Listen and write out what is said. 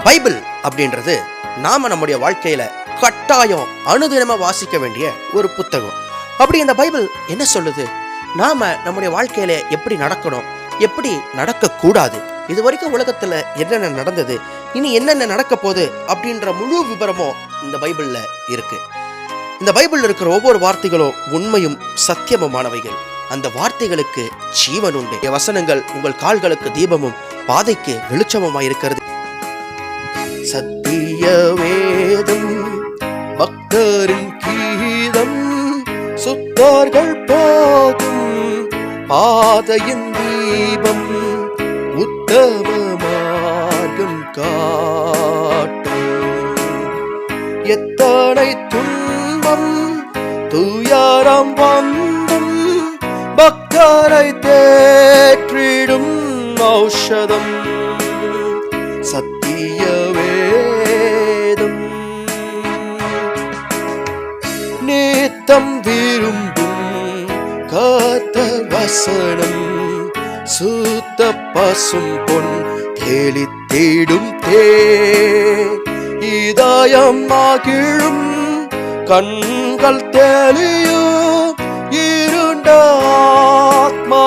Bible அப்படின்றது நாம நம்முடைய வாழ்க்கையில கட்டாயம் அனுதினமா வாசிக்க வேண்டிய ஒரு புத்தகம். அப்படி இந்த பைபிள் என்ன சொல்லுது? நாம நம்முடைய வாழ்க்கையில எப்படி நடக்கணும், எப்படி நடக்க கூடாது, இது வரைக்கும் உலகத்துல என்னென்ன நடந்தது, இனி என்னென்ன நடக்க போகுது அப்படின்ற முழு விபரமும் இந்த பைபிள்ல இருக்கு. இந்த பைபிள்ல இருக்கிற ஒவ்வொரு வார்த்தைகளும் உண்மையும் சத்தியமுமானவைகள். அந்த வார்த்தைகளுக்கு ஜீவன் உண்டு. வசனங்கள் உங்கள் கால்களுக்கு தீபமும் பாதைக்கு வெளிச்சமுமாய் இருக்கிறது. சத்திய வேதம் பக்தரின் கீதம், சுத்தர்கள் போகும் பாதையின் தீபம், உத்தம மார்க்கம் காட்டும். எத்தனை துன்பம் துயரம் வந்தும் பக்தரை தேற்றிடும் ஔஷதம் சத்திய வேதம். நித்தம் விரும்பும் கர்த்தர் வசனம், சுத்த பசும் பொன் தெளித்திடும் தேன், இதயம் மகிழும் கண்கள் தெளியும் இருண்ட ஆத்மா